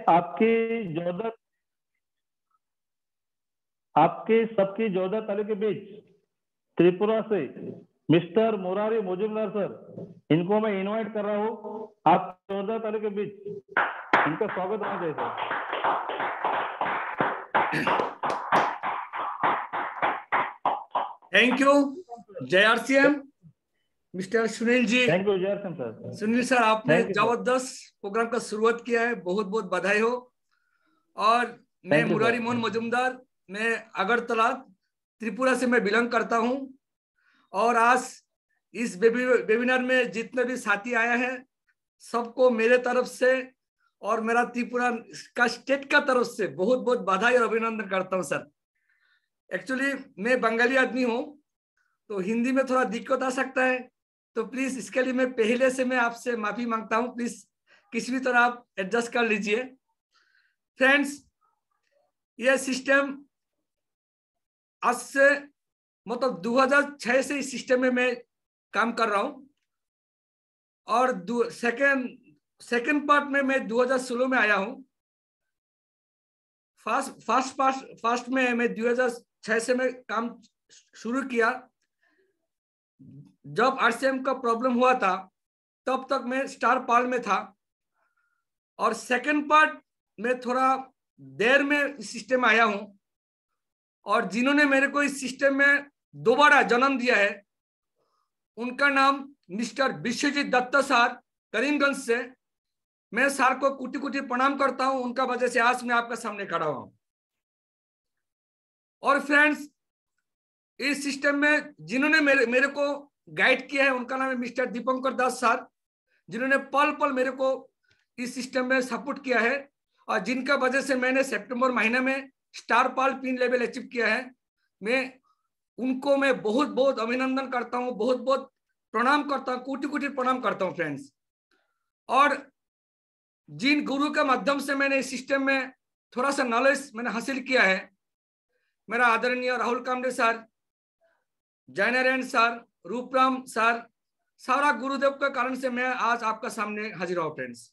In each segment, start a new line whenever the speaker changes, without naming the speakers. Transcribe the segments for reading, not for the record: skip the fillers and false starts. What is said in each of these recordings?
आपके जोधा आपके सबकी जोधा तालुके के बीच त्रिपुरा से मिस्टर मुरारी मुजुमदार सर, इनको मैं इनवाइट कर रहा हूँ। आप जोधा तालुके के बीच इनका स्वागत होना चाहिए sir.
Thank you JRCM mister Sunil ji.
Thank you JRCM sir.
Sunil sir, आपने
Thank you,
जबरदस्त प्रोग्राम का शुरुआत किया है, बहुत बहुत बधाई हो। और मैं
Thank you,
Murari
sir.
Mohan Majumdar, मैं अगरतला त्रिपुरा से मैं बिलोंग करता हूं। और आज इस वेबिनार में जितने भी साथी आए हैं सबको मेरे तरफ से और मेरा त्रिपुरा का स्टेट का तरफ से बहुत बहुत बधाई और अभिनंदन करता हूं सर। एक्चुअली मैं बंगाली आदमी हूं तो हिंदी में थोड़ा दिक्कत आ सकता है, तो प्लीज इसके लिए मैं पहले से मैं आपसे माफी मांगता हूं। प्लीज किसी भी तरह आप एडजस्ट कर लीजिए। फ्रेंड्स, यह सिस्टम आज से मतलब 2006 से इस सिस्टम में मैं काम कर रहा हूं। और सेकंड पार्ट में मैं 2016 में आया हूं। फर्स्ट में मैं 2006 से मैं काम शुरू किया। जब RCM का प्रॉब्लम हुआ था तब तक मैं स्टार पाल में था। और सेकंड पार्ट में थोड़ा देर में इस सिस्टम में आया हूं। और जिन्होंने मेरे को इस सिस्टम में दोबारा जन्म दिया है उनका नाम मिस्टर विश्वजीत दत्ता सर, करीमगंज से। मैं सर को कोटि कोटि प्रणाम करता हूं, उनका वजह से आज मैं आपका सामने खड़ा हुआ हूं। और फ्रेंड्स, इस सिस्टम में जिन्होंने मेरे को गाइड किया है उनका नाम है मिस्टर दीपंकर दास सर, जिन्होंने पल पल मेरे को इस सिस्टम में सपोर्ट किया है और जिनका वजह से मैंने सितंबर महीने में स्टार पाल पिन लेवल अचीव किया है। मैं बहुत बहुत अभिनंदन करता हूं, बहुत बहुत प्रणाम करता हूं, कोटि कोटि प्रणाम करता हूं फ्रेंड्स। और जिन गुरु के माध्यम से मैंने इस सिस्टम में थोड़ा सा नॉलेज मैंने हासिल किया है, मेरा आदरणीय Rahul Kamde sir, Jaynarayan sir, Rupram sir, सारा गुरुदेव के कारण से मैं आज आपका सामने हाजिर हूं फ्रेंड्स।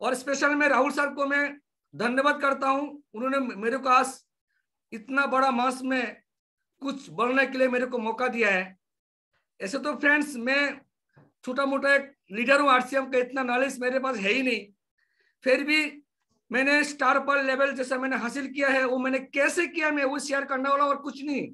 और स्पेशल मैं राहुल सर को मैं धन्यवाद करता हूं, उन्होंने मेरे को आज इतना बड़ा मास में कुछ बोलने के लिए मेरे को मौका दिया है। ऐसे तो फ्रेंड्स मैं छोटा मोटा एक लीडर हूँ RCM का, इतना नॉलेज मेरे पास है ही नहीं। फिर भी मैंने स्टार पाल लेवल जैसा मैंने हासिल किया है, वो मैंने कैसे किया मैं वो शेयर करने वाला और कुछ नहीं।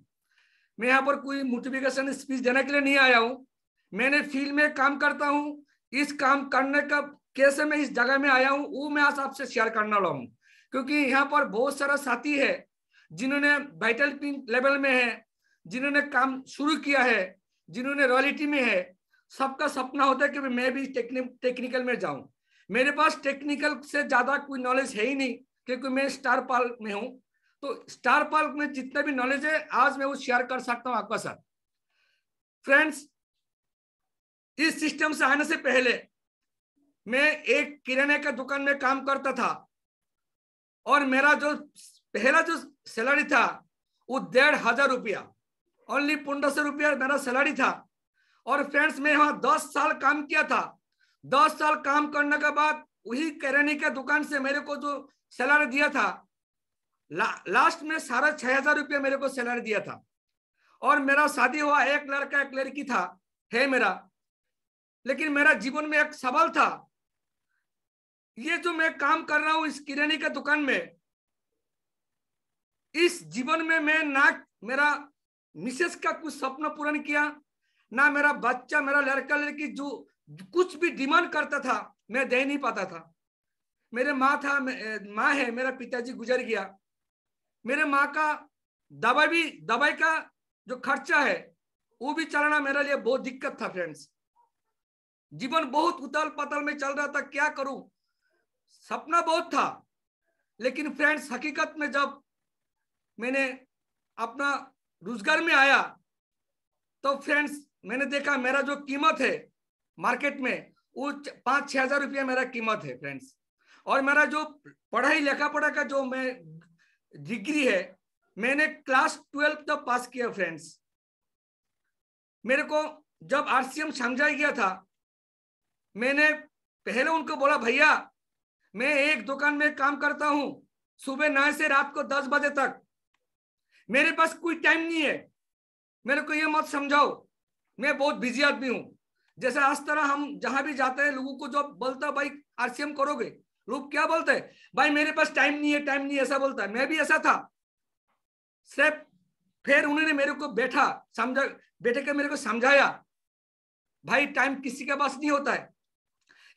मैं यहाँ पर कोई मोटिवेशन स्पीच देने के लिए नहीं आया हूँ। मैंने फील्ड में काम करता हूँ, इस काम करने का कैसे मैं इस जगह में आया हूँ वो मैं आज आपसे शेयर करने वाला हूँ। क्योंकि यहाँ पर बहुत सारा साथी है जिन्होंने वाइटल पिन लेवल में है, जिन्होंने काम शुरू किया है, जिन्होंने रॉयल्टी में है। सबका सपना होता है कि मैं भी टेक्निकल में जाऊं। मेरे पास टेक्निकल से ज्यादा कोई नॉलेज है ही नहीं क्योंकि मैं स्टार पाल में हूं। तो स्टार पाल में जितना भी नॉलेज है आज मैं वो शेयर कर सकता हूं आपका साथ। फ्रेंड्स, इस सिस्टम से आने से पहले मैं एक किराने का दुकान में काम करता था और मेरा जो पहला जो सैलरी था वो 1500 रुपया, ओनली 1500 रुपया मेरा सैलरी था। और फ्रेंड्स, मैं वहां 10 साल काम किया था। 10 साल काम करने के बाद वही किराने का दुकान से मेरे को जो सैलरी दिया था लास्ट में 6500 रुपया मेरे को सैलरी दिया था। और मेरा शादी हुआ, एक लड़का एक लड़की था है मेरा। लेकिन मेरा जीवन में एक सवाल था, ये जो मैं काम कर रहा हूं इस किराने का दुकान में, इस जीवन में मैं ना मेरा मिसेस का कुछ सपना पूर्ण किया, ना मेरा बच्चा मेरा लड़का लड़की जो कुछ भी डिमांड करता था मैं दे नहीं पाता था। मेरे माँ है, मेरा पिताजी गुजर गया। मेरे माँ का दवाई का जो खर्चा है वो भी चलाना मेरे लिए बहुत दिक्कत था फ्रेंड्स। जीवन बहुत उताल पताल में चल रहा था, क्या करूं। सपना बहुत था, लेकिन फ्रेंड्स हकीकत में जब मैंने अपना रोजगार में आया तो फ्रेंड्स मैंने देखा मेरा जो कीमत है मार्केट में वो 5-6 हजार रुपया मेरा कीमत है फ्रेंड्स। और मेरा जो पढ़ाई लिखा पढ़ा का जो मैं डिग्री है, मैंने क्लास 12 तक पास किया फ्रेंड्स। मेरे को जब RCM समझाया गया था, मैंने पहले उनको बोला भैया मैं एक दुकान में काम करता हूं, सुबह 9 से रात को 10 बजे तक। मेरे पास कोई टाइम नहीं है। मेरे को ये मत समझाओ, मैं बहुत बिजी आदमी हूं। जैसे आज तरह हम जहां भी जाते हैं, लोगों को जब बोलता भाई आरसीएम करोगे, लोग क्या बोलते हैं, भाई मेरे पास टाइम नहीं है, टाइम नहीं है, ऐसा बोलता है। मैं भी ऐसा था सिर्फ। फिर उन्होंने मेरे को बैठे के मेरे को समझाया, भाई टाइम किसी के पास नहीं होता है।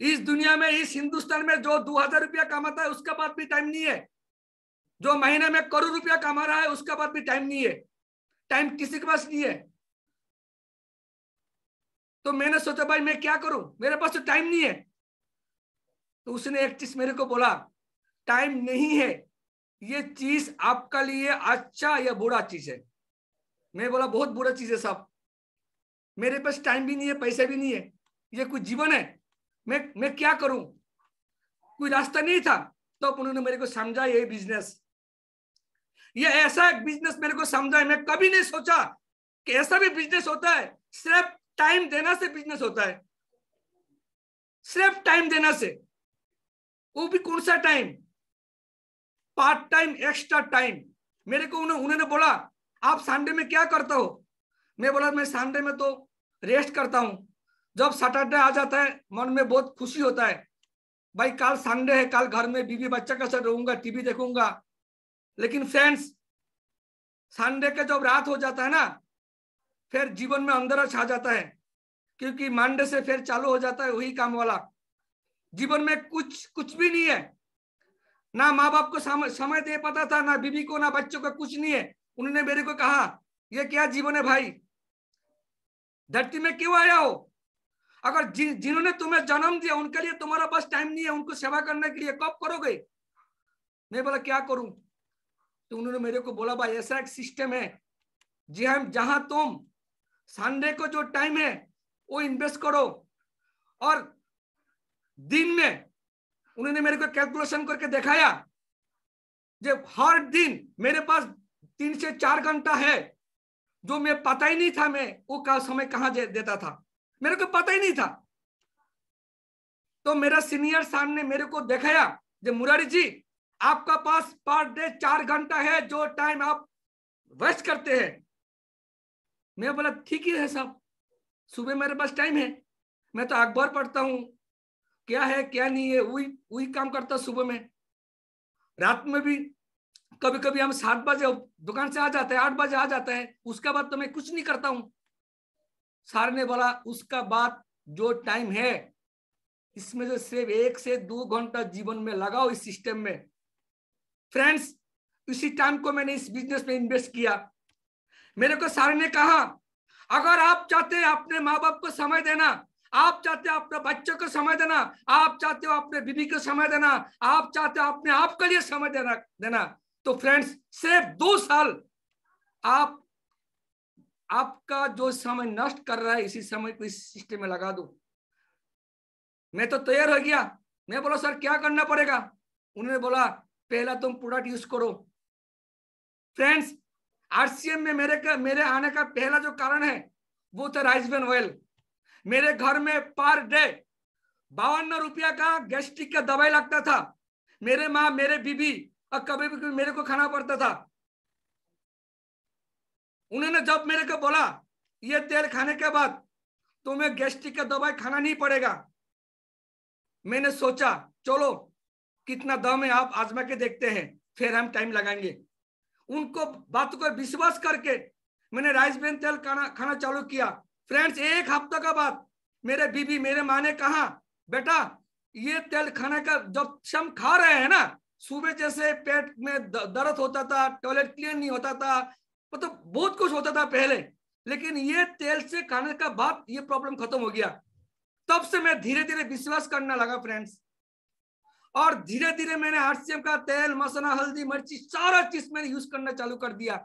इस दुनिया में, इस हिंदुस्तान में जो 2000 रुपया कमाता है उसका पास भी टाइम नहीं है। जो महीने में करोड़ रुपया कमा रहा है उसका पास भी टाइम नहीं है। टाइम किसी के पास नहीं है। तो मैंने सोचा भाई मैं क्या करूं, मेरे पास तो टाइम नहीं है। तो उसने एक चीज मेरे को बोला, टाइम नहीं है, ये चीज आपका लिए अच्छा या बुरा चीज है। मैं बोला बहुत बुरा चीज है साहब, मेरे पास टाइम भी नहीं है, पैसे भी नहीं है, ये कोई जीवन है? मैं क्या करूं? कोई रास्ता नहीं था। तो उन्होंने मेरे को समझा ये बिजनेस, ये ऐसा एक बिजनेस मेरे को समझा। मैं कभी नहीं सोचा कि ऐसा भी बिजनेस होता है। सिर्फ टाइम देना से बिजनेस होता है, सिर्फ टाइम देना से। वो भी कौन सा time? Part time, extra time. मेरे को उन्होंने बोला आप संडे में क्या करते हो? मैं बोला मैं संडे में तो रेस्ट करता हूं। जब सैटरडे आ जाता है मन में बहुत खुशी होता है, भाई कल संडे है, कल घर में बीवी बच्चा के साथ रहूंगा, टीवी देखूंगा। लेकिन फ्रेंड्स, संडे का जब रात हो जाता है ना, फिर जीवन में अंधेरा छा जाता है, क्योंकि मंडे से फिर चालू हो जाता है वही काम वाला। जीवन में कुछ भी नहीं है। ना माँ बाप को समय दे पाता था, ना बीवी को, ना बच्चों का, कुछ नहीं है। उन्होंने मेरे को कहा ये क्या जीवन है भाई, धरती में क्यों आया हो? अगर जिन्होंने तुम्हें जन्म दिया उनके लिए तुम्हारा पास टाइम नहीं है, उनको सेवा करने के लिए कब करोगे? मैं बोला क्या करूं? तो उन्होंने मेरे को बोला भाई ऐसा एक सिस्टम है जी, हम जहां तुम संडे को जो टाइम है वो इन्वेस्ट करो, और दिन में उन्होंने मेरे को कैलकुलेशन करके दिखाया, जब हर दिन मेरे पास 3 से 4 घंटा है, जो मैं पता ही नहीं था मैं वो का समय कहां देता था, मेरे को पता ही नहीं था। तो मेरा सीनियर साहब ने मेरे को दिखाया, जब मुरारी जी आपका पास पर डे 4 घंटा है जो टाइम आप वेस्ट करते हैं। मैं बोला ठीक ही है साहब, सुबह मेरे पास टाइम है, मैं तो अखबार पढ़ता हूं, क्या है क्या नहीं है वही काम करता सुबह में। रात में भी कभी कभी हम 7 बजे दुकान से आ जाते हैं, 8 बजे आ जाते हैं, उसका बाद तो मैं कुछ नहीं करता हूं। सर ने बोला उसका बाद जो टाइम है इसमें से सिर्फ 1 से 2 घंटा जीवन में लगाओ इस सिस्टम में। फ्रेंड्स, इसी टाइम को मैंने इस बिजनेस में इन्वेस्ट किया। मेरे को सर ने कहा अगर आप चाहते हैं अपने माँ बाप को समय देना, आप चाहते हो अपने बच्चों को समय देना, आप चाहते हो अपने बीवी को समय देना, आप चाहते हो अपने आप के लिए समय देना, तो फ्रेंड्स सिर्फ 2 साल आपका जो समय नष्ट कर रहा है इसी समय को इस सिस्टम में लगा दो। मैं तो तैयार हो गया। मैं बोला सर क्या करना पड़ेगा? उन्होंने बोला पहला तुम प्रोडक्ट यूज करो। फ्रेंड्स, आरसीएम में मेरे आने का पहला जो कारण है वो था राइस ब्रान ऑयल। मेरे घर में पर डे 52 रुपया का गैस्ट्रिक का दवाई लगता था। मेरे माँ, मेरे बीबी, और कभी भी मेरे को खाना पड़ता था। उन्होंने जब मेरे को बोला ये तेल खाने के बाद तुम्हें गैस्ट्रिक का दवाई खाना नहीं पड़ेगा, मैंने सोचा चलो कितना दम है, आप आजमा के देखते हैं, फिर हम टाइम लगाएंगे। उनको बात को विश्वास करके मैंने राइस ब्रान तेल खाना चालू किया। फ्रेंड्स, 1 हफ्ते के बाद मेरे बीबी, मेरे माँ ने कहा बेटा ये तेल खाने का जब हम खा रहे हैं ना, सुबह जैसे पेट में दर्द होता था, टॉयलेट क्लीन नहीं होता था, मतलब बहुत कुछ होता था पहले, लेकिन ये तेल से खाने का बाद ये प्रॉब्लम खत्म हो गया। तब से मैं धीरे धीरे विश्वास करने लगा फ्रेंड्स, और धीरे धीरे मैंने आरसीएम का तेल, मसाला, हल्दी, मिर्ची सारा चीज मैंने यूज करना चालू कर दिया।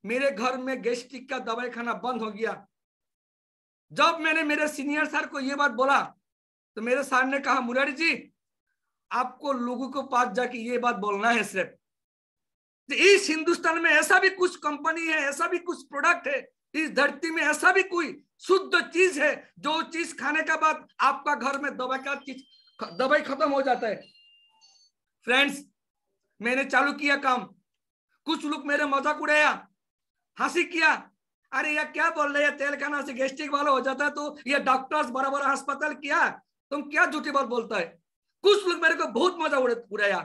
मेरे घर में गैस्ट्रिक का दवाई खाना बंद हो गया। जब मैंने मेरे सीनियर सर को ये बात बोला तो मेरे सर ने कहा मुरारी जी आपको लोगों को पास जाके ये बात बोलना है सिर्फ। तो इस हिंदुस्तान में ऐसा भी कुछ कंपनी है, ऐसा भी कुछ प्रोडक्ट है, इस धरती में ऐसा भी कोई शुद्ध चीज है जो चीज खाने के बाद आपका घर में दवाई खत्म हो जाता है। फ्रेंड्स, मैंने चालू किया काम, कुछ लोग मेरे मजाक उड़ाया, हंसी किया, अरे यार क्या बोल रहे हैं, तेल खाना से गैस्ट्रिक वाला हो जाता है तो ये डॉक्टर्स बड़ा बड़ा अस्पताल किया, तुम क्या झूठी बात बोलता है। कुछ लोग मेरे को बहुत मजा उड़ाया।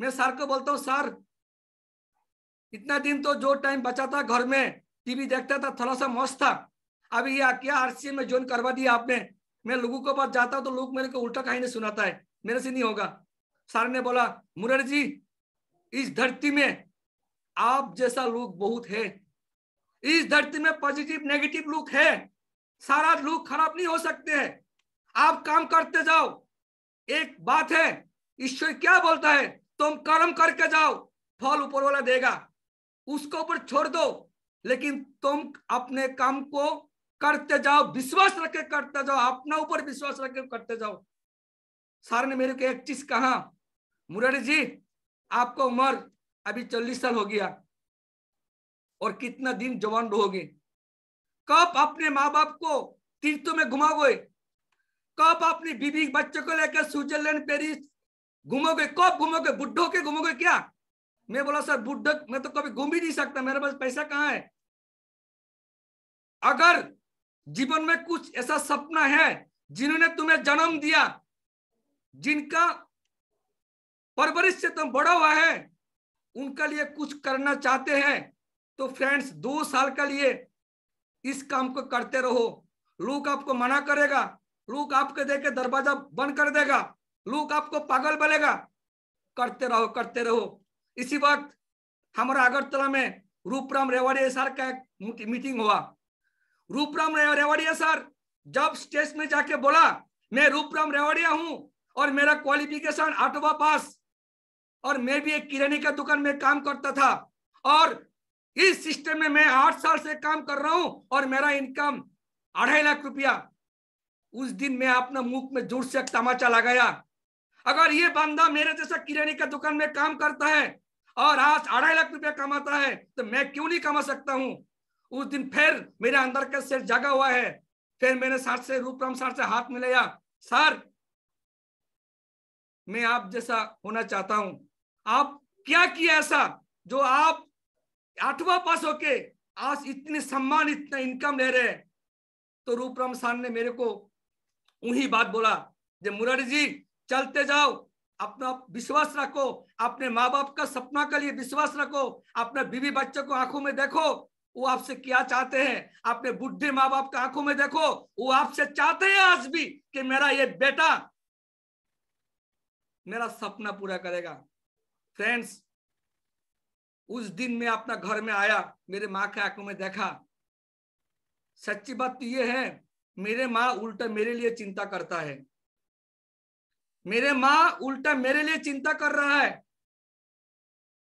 मैं सर को बोलता हूँ, सर इतना दिन तो जो टाइम बचा था घर में टीवी देखता था, थोड़ा सा मस्त था, अभी ये क्या आरसीएम में ज्वाइन करवा दिया आपने। मैं लोगों के पास जाता हूँ तो लोग मेरे को उल्टा कहानी सुनाता है, मेरे से नहीं होगा। सर ने बोला, मुरारी जी इस धरती में आप जैसा लोग बहुत है, इस धरती में पॉजिटिव नेगेटिव लोग है, सारा लोग खराब नहीं हो सकते हैं, आप काम करते जाओ। एक बात है, ईश्वर क्या बोलता है, तुम कर्म करके जाओ, फल ऊपर वाला देगा, उसको ऊपर छोड़ दो, लेकिन तुम अपने काम को करते जाओ, विश्वास रख के करते जाओ, अपना ऊपर विश्वास रख के करते जाओ। सर ने मेरे को एक चीज कहा, मुरारी जी आपको उम्र अभी 40 साल हो गया और कितना दिन जवान रहोगे, कब अपने माँ बाप को तीर्थों में घुमाओगे, कब अपनी बीवी बच्चों को लेकर स्विट्जरलैंड पेरिस घूमोगे, कब घूमोगे, बुढ़ो के घूमोगे क्या। मैं बोला सर बुढ़ो मैं तो कभी घूम ही नहीं सकता, मेरे पास पैसा कहाँ है। अगर जीवन में कुछ ऐसा सपना है, जिन्होंने तुम्हें जन्म दिया, जिनका परवरिश से तुम बड़ा हुआ है, उनके लिए कुछ करना चाहते हैं तो फ्रेंड्स 2 साल के लिए इस काम को करते रहो। लोग आपको मना करेगा, लोग आपके देख के दरवाजा बंद कर देगा, लोग आपको पागल बोलेगा, करते रहो करते रहो। इसी वक्त हमारा अगरतला में रूपराम रेवाड़िया सर का एक मीटिंग हुआ। रूपराम रेवाड़िया सर जब स्टेज में जाके बोला, मैं रूपराम रेवाड़िया हूं और मेरा क्वालिफिकेशन 8वां पास, और मैं भी एक किराने का दुकान में काम करता था, और इस सिस्टम में मैं 8 साल से काम कर रहा हूं और मेरा इनकम 2.5 लाख रुपया। उस दिन मैं अपना मुख में जोर से एक तमाचा लगाया, अगर ये बंदा मेरे जैसा किराने का दुकान में काम करता है और आज 2.5 लाख रुपया कमाता है तो मैं क्यों नहीं कमा सकता हूं। उस दिन फिर मेरे अंदर का सिर जगा हुआ है। फिर मैंने सर से, रूपराम सर से हाथ मिलाया, सर मैं आप जैसा होना चाहता हूं। आप क्या किया ऐसा जो आप 8वां पास होके आज इतने सम्मान, इतना इनकम ले रहे हैं। तो रूपराम सर ने मेरे को वही बात बोला, जब मुरारी जी चलते जाओ, अपना विश्वास रखो, अपने माँ बाप का सपना के लिए विश्वास रखो, अपने बीवी बच्चों को आंखों में देखो, वो आपसे क्या चाहते हैं, अपने बुढ़े माँ बाप का आंखों में देखो, वो आपसे चाहते हैं आज भी कि मेरा ये बेटा मेरा सपना पूरा करेगा। फ्रेंड्स, उस दिन मैं अपना घर में आया, मेरे माँ के आंखों में देखा। सच्ची बात तो ये है, मेरे माँ उल्टा मेरे लिए चिंता करता है, मेरे माँ उल्टा मेरे लिए चिंता कर रहा है,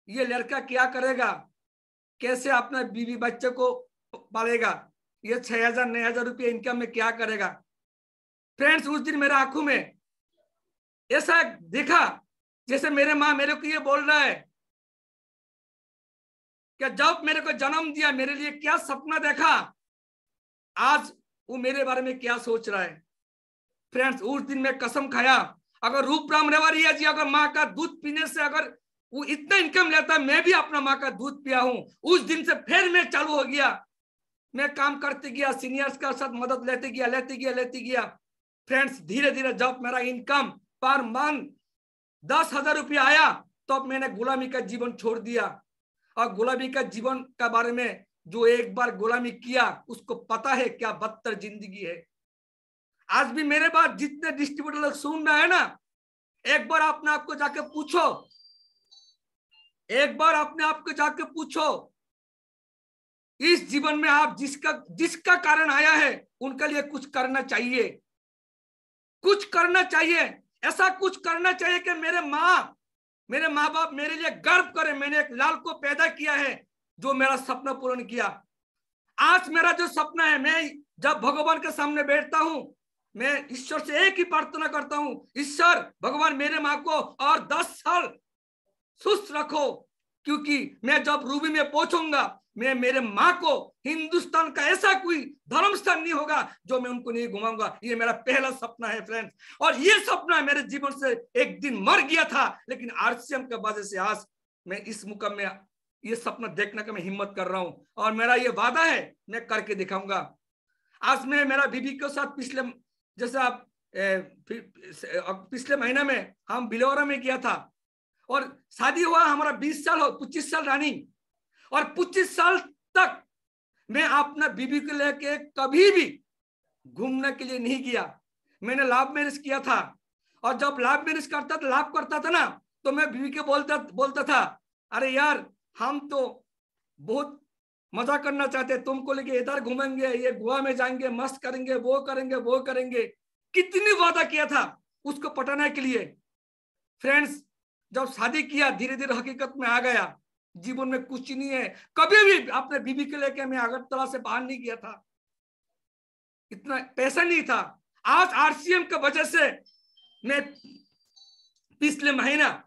ये लड़का क्या करेगा, कैसे अपना बीवी बच्चे को पालेगा, ये 6,000 9,000 रुपये इनकम में क्या करेगा। फ्रेंड्स, उस दिन मेरे आंखों में ऐसा देखा जैसे मेरे माँ मेरे को ये बोल रहा है कि जब मेरे को जन्म दिया मेरे लिए क्या सपना देखा, आज वो मेरे बारे में क्या सोच रहा है। फ्रेंड्स, उस दिन मैं कसम खाया, अगर रूपराम रेवाड़िया जी अगर माँ का दूध पीने से अगर वो इतना इनकम लेता, मैं भी अपना माँ का दूध पिया हूं। उस दिन से फिर मैं चालू हो गया, मैं काम करते गया, सीनियर्स का साथ मदद लेते गया। फ्रेंड्स, धीरे धीरे जब मेरा इनकम पर मंथ 10,000 रुपया आया, तो मैंने गुलामी का जीवन छोड़ दिया। और गुलामी का जीवन के बारे में जो एक बार गुलामी किया उसको पता है क्या बदतर जिंदगी है। आज भी मेरे बात जितने डिस्ट्रीब्यूटर लोग सुन रहे हैं ना, एक बार अपने आप को जाके पूछो, एक बार अपने आप को जाके पूछो, इस जीवन में आप जिसका कारण आया है उनके लिए कुछ करना चाहिए, कुछ करना चाहिए, ऐसा कुछ करना चाहिए कि मेरे माँ बाप मेरे लिए गर्व करें, मैंने एक लाल को पैदा किया है जो मेरा सपना पूर्ण किया। आज मेरा जो सपना है, मैं जब भगवान के सामने बैठता हूं, मैं ईश्वर से एक ही प्रार्थना करता हूं, ईश्वर भगवान मेरे माँ को और 10 साल सुस्त रखो, क्योंकि मैं जब रूबी में पहुंचूंगा मैं मेरे माँ को, हिंदुस्तान का ऐसा कोई धर्म स्थान नहीं होगा जो मैं उनको नहीं घुमाऊंगा। ये मेरा पहला सपना है फ्रेंड्स, और ये सपना मेरे जीवन से एक दिन मर गया था, लेकिन आरसीएम के वजह से आज मैं इस मुकाम में ये सपना देखने का मैं हिम्मत कर रहा हूं, और मेरा ये वादा है मैं करके दिखाऊंगा। आज मैं मेरा बीबी के साथ जैसे आप पिछले महीने में हम बिलौरा में किया था, और शादी हुआ हमारा 25 साल रनिंग, और 25 साल तक मैं अपना बीबी को लेके कभी भी घूमने के लिए नहीं गया। मैंने लव मैरिज किया था, और जब लव मैरिज करता था ना, तो मैं बीबी के बोलता था, अरे यार हम तो बहुत मजा करना चाहते, तुमको लेके इधर घूमेंगे, ये गोवा में जाएंगे, मस्त करेंगे, वो करेंगे। कितनी वादा किया था उसको पटाने के लिए। फ्रेंड्स, जब शादी किया धीरे धीरे हकीकत में आ गया, जीवन में कुछ नहीं है। कभी भी अपने बीबी के लेके मैं अगरतला से बाहर नहीं गया था, इतना पैसा नहीं था। आज आरसीएम की वजह से मैं पिछले महीना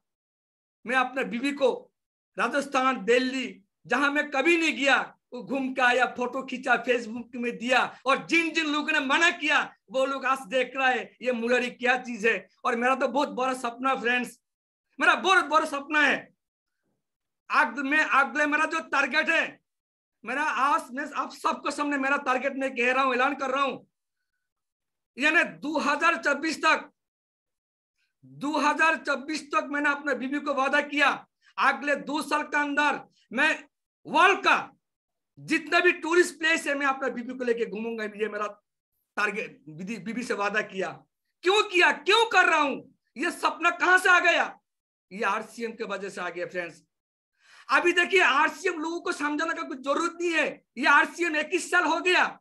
मैं अपने बीबी को राजस्थान, दिल्ली, जहां मैं कभी नहीं गया, वो घूम के आया, फोटो खींचा, फेसबुक में दिया, और जिन जिन लोगों ने मना किया वो लोग आज देख रहा है ये मुरारी क्या चीज है। और मेरा तो बहुत बड़ा सपना फ्रेंड्स, मेरा बहुत बड़ा सपना है। अगले मेरा जो टारगेट है, मेरा आज मैं आप सबके सामने मेरा टारगेट मैं कह रहा हूं, ऐलान कर रहा हूं, यानी 2024 तक मैंने अपने बीबी को वादा किया, अगले 2 साल के अंदर मैं वर्ल्ड का जितना भी टूरिस्ट प्लेस है मैं अपने बीबी को लेके घूमूंगा। ये मेरा टारगेट, बीबी से वादा किया। क्यों कर रहा हूं? ये सपना कहां से आ गया? ये आरसीएम के वजह से आ गया फ्रेंड्स। अभी देखिए, आरसीएम लोगों को समझाने का कुछ जरूरत नहीं है। ये आरसीएम 21 साल हो गया,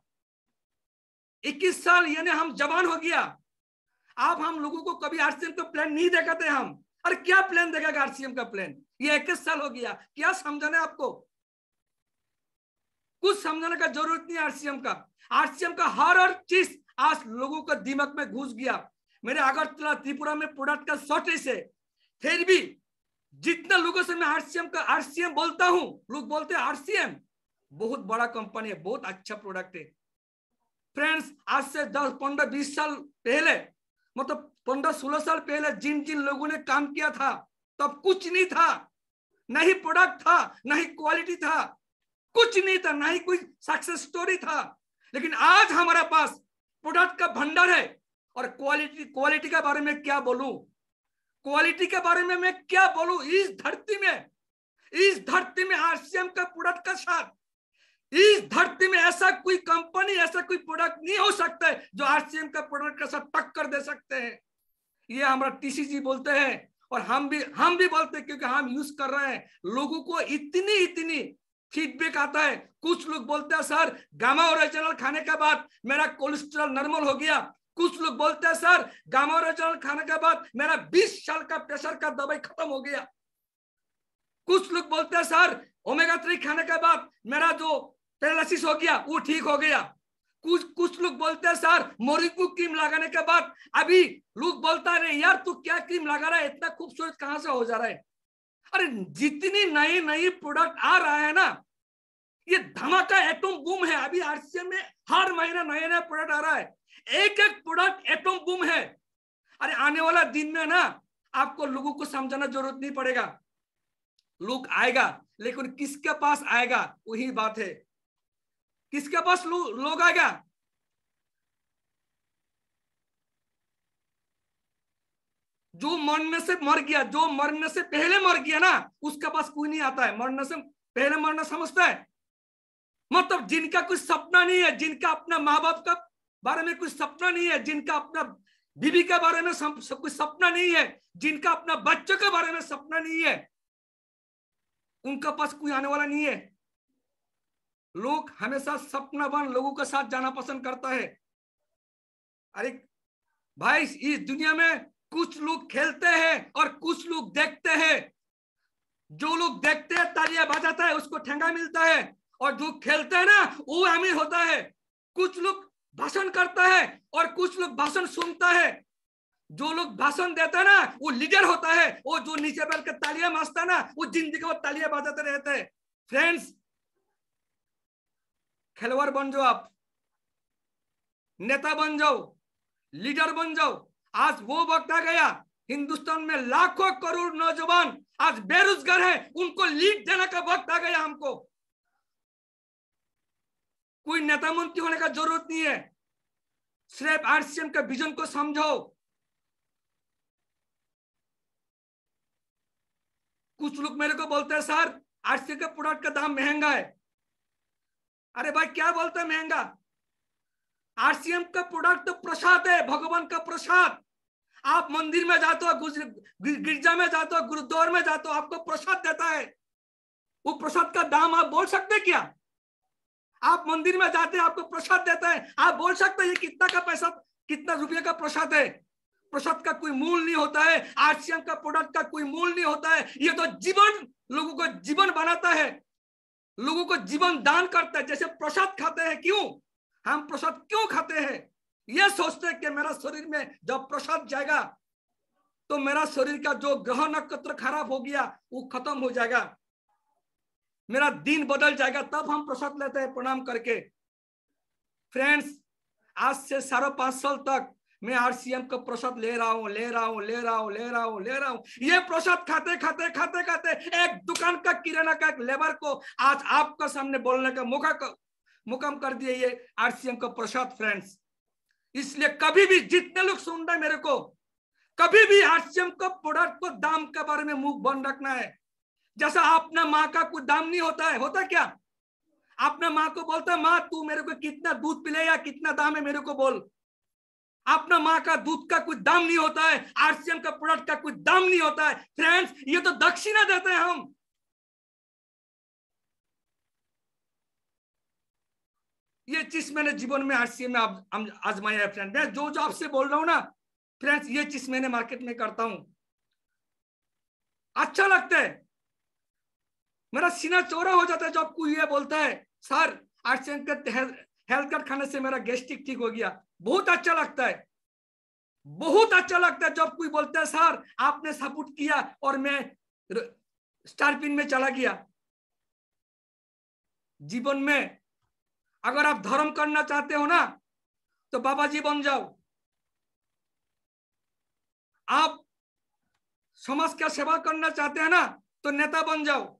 21 साल यानी हम जवान हो गया। आप हम लोगों को कभी आरसीएम का प्लान नहीं दिखाते हम। अरे क्या प्लान देखेगा आरसीएम का प्लान? ये 21 साल हो गया, क्या समझाना है आपको? कुछ समझाने का जरूरत नहीं है आरसीएम का। आरसीएम का हर चीज आज लोगों का दिमाग में घुस गया। मेरे अगरतला त्रिपुरा में प्रोडक्ट का शॉर्टेज है, फिर भी जितना लोगों से मैं आरसीएम बोलता हूं, लोग बोलते हैं आरसीएम बहुत बड़ा कंपनी है, बहुत अच्छा प्रोडक्ट है। फ्रेंड्स, आज से 10, 15, 20 साल पहले, मतलब 15-16 साल पहले जिन जिन लोगों ने काम किया था, तब कुछ नहीं था, ना ही प्रोडक्ट था, ना ही क्वालिटी था, कुछ नहीं था, ना ही कोई सक्सेस स्टोरी था। लेकिन आज हमारे पास प्रोडक्ट का भंडार है। और क्वालिटी के बारे में क्या बोलूं? क्वालिटी के बारे में मैं क्या बोलूं? इस धरती में आरसीएम का प्रोडक्ट का साथ, इस धरती में ऐसा कोई कंपनी, ऐसा कोई प्रोडक्ट नहीं हो सकता है जो आरसीएम का प्रोडक्ट के साथ टक्कर दे सकते हैं। ये हमारा टीसीजी बोलते हैं, और हम भी बोलते हैं, क्योंकि हम यूज कर रहे हैं। लोगों को इतनी फीडबैक आता है। कुछ लोग बोलते हैं सर गामा ओरिजिनल खाने के बाद मेरा कोलेस्ट्रॉल नॉर्मल हो गया। कुछ लोग बोलते हैं सर गामा ओरिजिनल खाने के बाद मेरा 20 साल का प्रेशर का दवाई खत्म हो गया। कुछ लोग बोलते हैं सर ओमेगा 3 खाने के बाद मेरा जो पैरालिसिस हो गया वो ठीक हो गया। कुछ लोग बोलते हैं सर मोरिंगो क्रीम लगाने के बाद, अभी लोग बोलता है यार तू क्या क्रीम लगा रहा है, इतना खूबसूरत कहां से हो जा रहा है? अरे जितनी नई प्रोडक्ट आ रहा है ना, ये धमाका एटम बूम है। अभी आरसीएम में हर महीने नया प्रोडक्ट आ रहा है, एक प्रोडक्ट एटम बूम है। अरे आने वाला दिन में ना आपको लोगों को समझाना जरूरत नहीं पड़ेगा, लोग आएगा, लेकिन किसके पास आएगा वही बात है। किसके पास लोग आएगा? जो मरने से मर गया, जो मरने से पहले मर गया ना, उसके पास कोई नहीं आता है। मरने से पहले मरना समझता है, मतलब जिनका कोई सपना नहीं है, जिनका अपना माँ बाप का बारे में कोई सपना नहीं है, जिनका अपना बीवी के बारे में कोई सपना नहीं है, जिनका अपना बच्चों के बारे में सपना नहीं है, उनका पास कोई आने वाला नहीं है। लोग हमेशा सपनावान लोगों के साथ जाना पसंद करता है। अरे भाई, इस दुनिया में कुछ लोग खेलते हैं और कुछ लोग देखते हैं। जो लोग देखते हैं तालियां बजाता है उसको ठेंगा मिलता है, और जो खेलते हैं ना वो अमीर होता है। कुछ लोग भाषण करता है और कुछ लोग भाषण सुनता है। जो लोग भाषण देता है ना वो लीडर होता है, वो जो नीचे बैठ कर तालियां मारता है ना वो जिंदगी में तालियां बजाते रहते हैं। फ्रेंड्स, खिलवाड़ बन जाओ, आप नेता बन जाओ, लीडर बन जाओ। आज वो वक्त आ गया, हिंदुस्तान में लाखों करोड़ नौजवान आज बेरोजगार हैं, उनको लीड देने का वक्त आ गया। हमको कोई नेता मंत्री होने का जरूरत नहीं है, सिर्फ आरसीएम के विजन को समझो। कुछ लोग मेरे को बोलते हैं सर आरसीएम के प्रोडक्ट का दाम महंगा है। अरे भाई क्या बोलते हैं महंगा? आरसीएम का प्रोडक्ट तो प्रसाद है, भगवान का प्रसाद। आप मंदिर में जाते हो, गिरजा में जाते हो, गुरुद्वार में जाते हो, आपको प्रसाद देता है। वो प्रसाद का दाम आप बोल सकते क्या? आप मंदिर में जाते हैं, आपको प्रसाद देता है, आप बोल सकते हैं ये कितना का पैसा, कितना रुपये का प्रसाद है? प्रसाद का कोई मूल नहीं होता है, आरसीएम का प्रोडक्ट का कोई मूल नहीं होता है। ये तो जीवन, लोगों को जीवन बनाता है, लोगों को जीवन दान करता है। जैसे प्रसाद खाते हैं, क्यों हम प्रसाद क्यों खाते हैं? ये सोचते हैं कि मेरा शरीर में जब प्रसाद जाएगा तो मेरा शरीर का जो ग्रह नक्षत्र खराब हो गया वो खत्म हो जाएगा, मेरा दिन बदल जाएगा, तब हम प्रसाद लेते हैं प्रणाम करके। फ्रेंड्स, आज से 5.5 साल तक मैं आरसीएम का प्रसाद ले रहा हूं। ये प्रसाद खाते खाते एक दुकान का किराना का एक लेबर को आज आपका सामने बोलने का मुकाम कर दिए ये आरसीएम का प्रसाद। फ्रेंड्स, इसलिए कभी भी जितने लोग सुन रहे मेरे को, कभी भी आरसीएम का प्रोडक्ट को दाम के बारे में मुंह बंद रखना है। जैसा अपना माँ का कोई दाम नहीं होता है, होता क्या? अपना माँ को बोलता है माँ तू मेरे को कितना दूध पिलाएगा, कितना दाम है मेरे को बोल। अपना माँ का दूध का कोई दाम नहीं होता है, आरसीएम का प्रोडक्ट का कोई दाम नहीं होता है। फ्रेंड्स, ये तो दक्षिणा देते हैं हम। ये चीज मैंने जीवन में आरसीएम में आजमाया है। फ्रेंड, मैं जो आपसे बोल रहा हूं ना फ्रेंड्स, ये चीज मैंने मार्केट में करता हूं, अच्छा लगता है, मेरा सीना चौड़ा हो जाता है जब कोई ये बोलता है सर आरसीएम का हेल्थ कार्ड खाने से मेरा गैस्ट्रिक ठीक हो गया। बहुत अच्छा लगता है, बहुत अच्छा लगता है जब कोई बोलता है सर आपने सपोर्ट किया और मैं स्टारपिन में चला गया। जीवन में अगर आप धर्म करना चाहते हो ना तो बाबा जी बन जाओ, आप समाज का सेवा करना चाहते हैं ना तो नेता बन जाओ,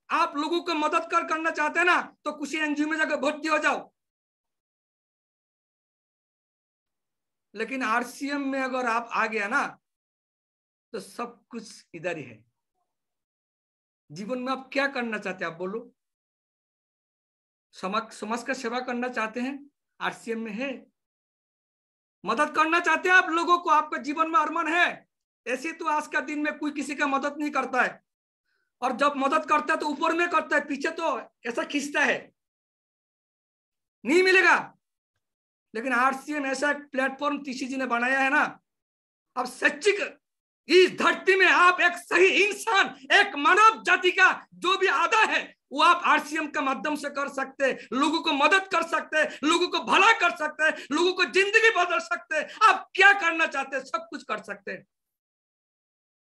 आप लोगों को मदद करना चाहते हैं ना तो किसी एनजीओ में जाकर भर्ती हो जाओ। लेकिन आरसीएम में अगर आप आ गया ना तो सब कुछ इधर ही है। जीवन में आप क्या करना चाहते हैं आप बोलो? समाज का सेवा करना चाहते हैं, आरसीएम में है। मदद करना चाहते हैं आप लोगों को, आपका जीवन में अरमान है। ऐसे तो आज का दिन में कोई किसी का मदद नहीं करता है, और जब मदद करता है तो ऊपर में करता है, पीछे तो ऐसा खींचता है, नहीं मिलेगा। लेकिन आरसीएम ऐसा प्लेटफॉर्म टीसी जी ने बनाया है ना, अब सच्ची इस धरती में आप एक सही इंसान, एक मानव जाति का जो भी आधा है वो आप आरसीएम के माध्यम से कर सकते हैं, लोगों को मदद कर सकते हैं, लोगों को भला कर सकते हैं, लोगों को जिंदगी बदल सकते हैं। आप क्या करना चाहते हैं सब कुछ कर सकते हैं।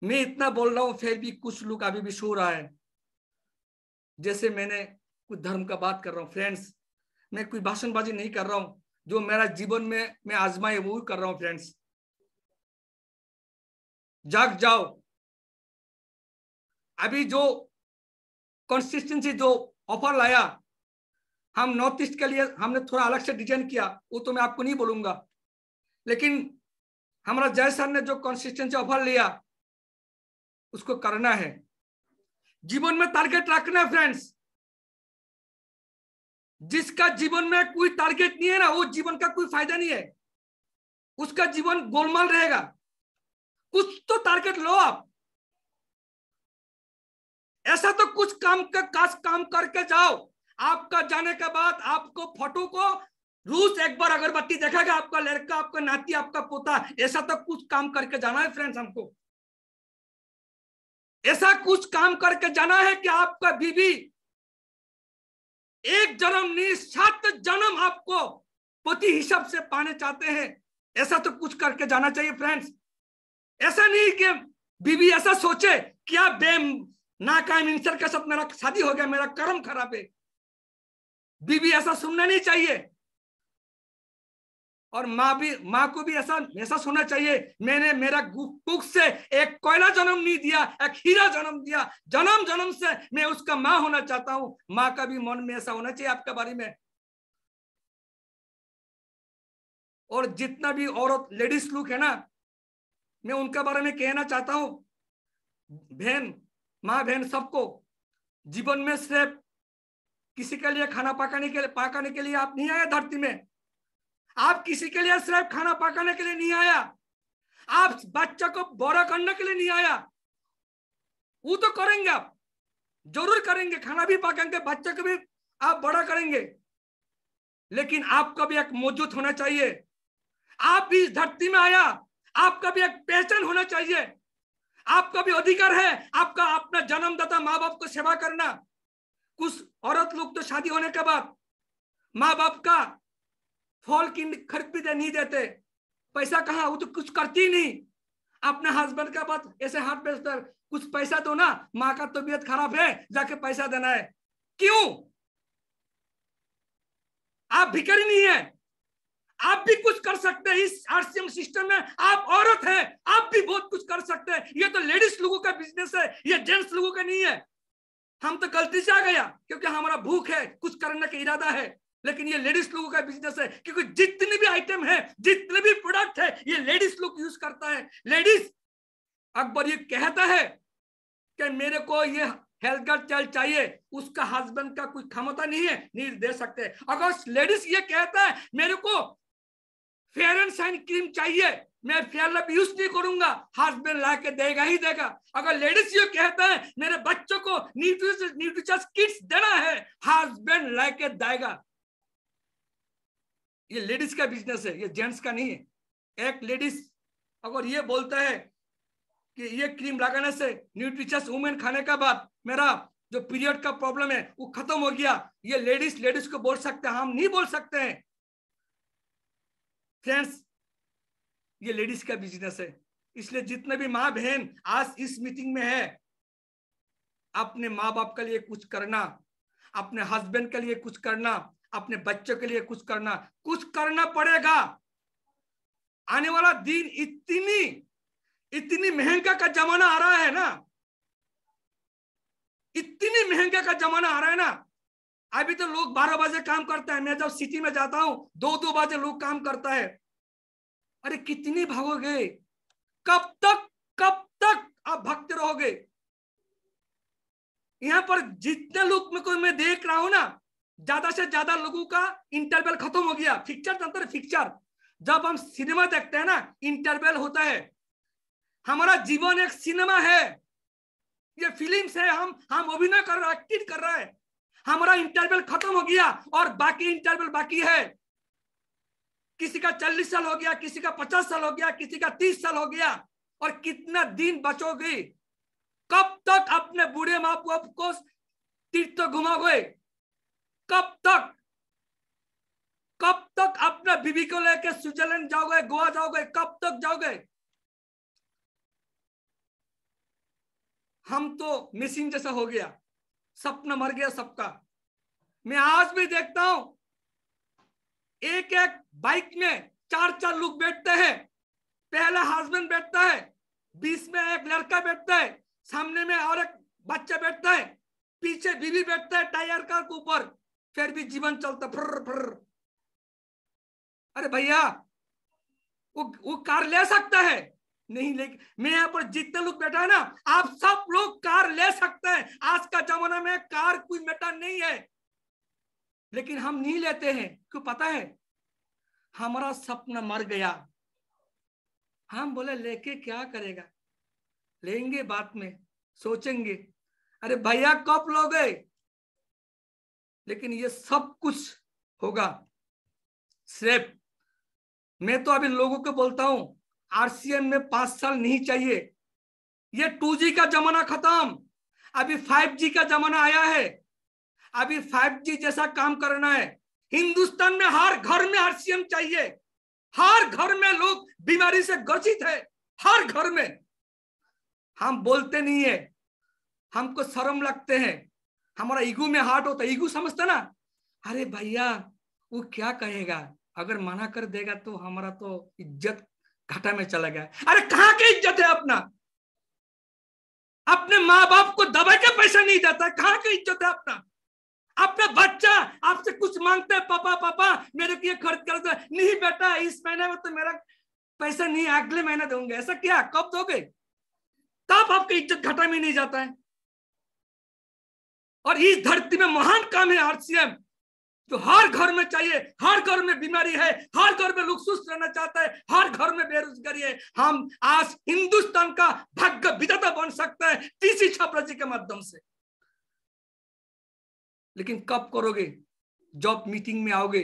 मैं इतना बोल रहा हूं फिर भी कुछ लोग अभी भी सो रहा है जैसे मैंने कुछ धर्म का बात कर रहा हूं। फ्रेंड्स, मैं कोई भाषणबाजी नहीं कर रहा हूं, जो मेरा जीवन में मैं आजमाए वो कर रहा हूं। फ्रेंड्स, जाग जाओ। अभी जो कंसिस्टेंसी जो ऑफर लाया हम नॉर्थ ईस्ट के लिए, हमने थोड़ा अलग से डिजाइन किया, वो तो मैं आपको नहीं बोलूंगा, लेकिन हमारा जय सर ने जो कंसिस्टेंसी ऑफर लिया उसको करना है। जीवन में टारगेट रखना है। फ्रेंड्स, जिसका जीवन में कोई टारगेट नहीं है ना वो जीवन का कोई फायदा नहीं है, उसका जीवन गोलमाल रहेगा। कुछ तो टारगेट लो आप, ऐसा तो कुछ काम करके जाओ। आपका जाने के बाद आपको फोटो को रोज एक बार अगरबत्ती देखेगा आपका लड़का, आपका नाती, आपका पोता, ऐसा तो कुछ काम करके जाना है। फ्रेंड्स, हमको ऐसा कुछ काम करके जाना है कि आपका बीवी एक जन्म नहीं 7 जन्म आपको पति हिसाब से पाने चाहते हैं, ऐसा तो कुछ करके जाना चाहिए। फ्रेंड्स, ऐसा नहीं कि बीवी ऐसा सोचे क्या ना कायम इंसान के साथ मेरा शादी हो गया, मेरा कर्म खराब है। बीवी ऐसा सुनना नहीं चाहिए, और माँ को भी ऐसा सुनना चाहिए, मैंने मेरा कुख से एक कोयला जन्म नहीं दिया, एक हीरा जन्म दिया, जन्म जन्म से मैं उसका माँ होना चाहता हूं। माँ का भी मन में ऐसा होना चाहिए आपके बारे में। और जितना भी औरत लेडीज लोग है ना, मैं उनके बारे में कहना चाहता हूं, बहन, माँ बहन सबको, जीवन में सिर्फ किसी के लिए खाना पकाने के लिए आप नहीं आए धरती में। आप किसी के लिए सिर्फ खाना पकाने के लिए नहीं आया, आप बच्चा को बड़ा करने के लिए नहीं आया। वो तो करेंगे, आप जरूर करेंगे, खाना भी पकाएंगे, बच्चे को भी आप बड़ा करेंगे, लेकिन आपका भी एक मौजूद होना चाहिए। आप भी इस धरती में आया, आपका भी एक पहचान होना चाहिए, आपका भी अधिकार है, आपका अपना जन्मदाता माँ बाप को सेवा करना। कुछ औरत लोग तो शादी होने के बाद माँ बाप का फल की खरीद भी नहीं देते, पैसा कहाँ, वो तो कुछ करती नहीं। अपने हस्बैंड का बात ऐसे हाथ बेचता, कुछ पैसा दो ना, माँ का तबीयत खराब है, जाके पैसा देना है। क्यों? आप भिखारी नहीं है, आप भी कुछ कर सकते हैं। इस आरसीएम सिस्टम में आप औरत हैं, आप भी बहुत कुछ कर सकते हैं। ये तो लेडीज लोगों का बिजनेस है, ये जेंट्स लोगों का नहीं है। हम तो गलती से आ गया क्योंकि हमारा भूख है, कुछ करने का इरादा है, लेकिन ये लेडीज लोगों का बिजनेस है, क्योंकि जितने भी आइटम है, जितने भी प्रोडक्ट है, ये लेडीज लोग यूज करता है। लेडीज, अकबर ये कहता है कि मेरे को ये हेल्थ गर्ल चाहिए, उसका हस्बैंड का कोई क्षमता नहीं है, नहीं दे सकते। अगर लेडीज ये कहता है मेरे को फेयर एंड शाइन क्रीम चाहिए, मैं फेयर लव यूज नहीं करूंगा, हस्बैंड ला के देगा ही देगा। अगर लेडीज ये कहता है मेरे बच्चों को न्यूट्रिशियस किट्स देना है, हस्बैंड ला के देगा। ये लेडीज का बिजनेस है, ये जेंट्स का नहीं है। एक लेडीज अगर ये बोलता है कि ये क्रीम लगाने से न्यूट्रिशियस वुमेन खाने के बाद मेरा जो पीरियड का प्रॉब्लम है वो खत्म हो गया, ये लेडीज को बोल सकते हैं, हम नहीं बोल सकते हैं। फ्रेंड्स, ये लेडीज का बिजनेस है। इसलिए जितने भी माँ बहन आज इस मीटिंग में है, अपने माँ बाप के लिए कुछ करना, अपने हस्बैंड के लिए कुछ करना, अपने बच्चों के लिए कुछ करना पड़ेगा। आने वाला दिन इतनी महंगा का जमाना आ रहा है ना, इतनी महंगा का जमाना आ रहा है ना। अभी तो लोग 12 बजे काम करता है, मैं जब सिटी में जाता हूं 2-2 बजे लोग काम करता है। अरे कितनी भागोगे, कब तक आप भागते रहोगे? यहाँ पर जितने लोग मैं देख रहा हूं ना, ज्यादा से ज्यादा लोगों का इंटरवल खत्म हो गया। फिक्चर जब हम सिनेमा देखते हैं ना, इंटरवल होता है। हमारा जीवन एक सिनेमा है, ये फिल्म्स है, हम अभिनय कर रहे हैं, एक्टिंग कर रहे हैं। हमारा इंटरवल खत्म हो गया और बाकी इंटरवल बाकी है। किसी का 40 साल हो गया, किसी का 50 साल हो गया, किसी का 30 साल हो गया, और कितना दिन बचोगे? कब तक अपने बूढ़े माँ बाप को तीर्थ घुमाओगे? कब तक अपने बीवी को लेकर स्विट्जरलैंड जाओगे, गोवा जाओगे? कब तक जाओगे? हम तो मिसिंग जैसा हो गया, सपना मर गया सबका। मैं आज भी देखता हूं, एक बाइक में 4 लोग बैठते हैं। पहला हस्बैंड बैठता है, बीच में एक लड़का बैठता है, सामने में और एक बच्चा बैठता है, पीछे बीवी बैठता है टायर कार के ऊपर, फिर भी जीवन चलता फर। अरे भैया, वो कार ले सकता है नहीं, लेकिन मैं यहाँ पर जितने लोग बैठा है ना, आप सब लोग कार ले सकते हैं। आज का जमाना में कार कोई मैटर नहीं है, लेकिन हम नहीं लेते हैं। क्यों पता है? हमारा सपना मर गया। हम बोले लेके क्या करेगा, लेंगे बाद में, सोचेंगे। अरे भैया कब लोगे? लेकिन ये सब कुछ होगा सिर्फ, मैं तो अभी लोगों को बोलता हूं, आरसीएम में 5 साल नहीं चाहिए। ये 2G का जमाना खत्म, अभी 5G का जमाना आया है। अभी 5G जैसा काम करना है। हिंदुस्तान में हर घर में आरसीएम चाहिए। हर घर में लोग बीमारी से ग्रसित है, हर घर में। हम बोलते नहीं है, हमको शर्म लगते हैं, हमारा ईगो में हार्ट होता है, ईगो समझता ना, अरे भैया वो क्या कहेगा, अगर मना कर देगा तो हमारा तो इज्जत घाटा में चला गया। अरे कहाँ की इज्जत है अपना, अपने माँ बाप को दबा के पैसा नहीं देता, कहाँ की इज्जत है अपना। अपना बच्चा आपसे कुछ मांगता है, पापा पापा मेरे को ये खर्च कर दो, नहीं बेटा इस महीने में तो मेरा पैसा नहीं, अगले महीने दूंगे। ऐसा क्या, कब दोगे, तब आपकी इज्जत घाटा में नहीं जाता है। और इस धरती में महान काम है आरसीएम, जो हर घर में चाहिए, हर घर में बीमारी है, हर घर में लुक्सुस रहना चाहता है, हर घर में बेरोजगारी है। हम आज हिंदुस्तान का भाग्य विधाता बन सकते हैं टीसी छात्रा जी के माध्यम से। लेकिन कब करोगे, जब मीटिंग में आओगे।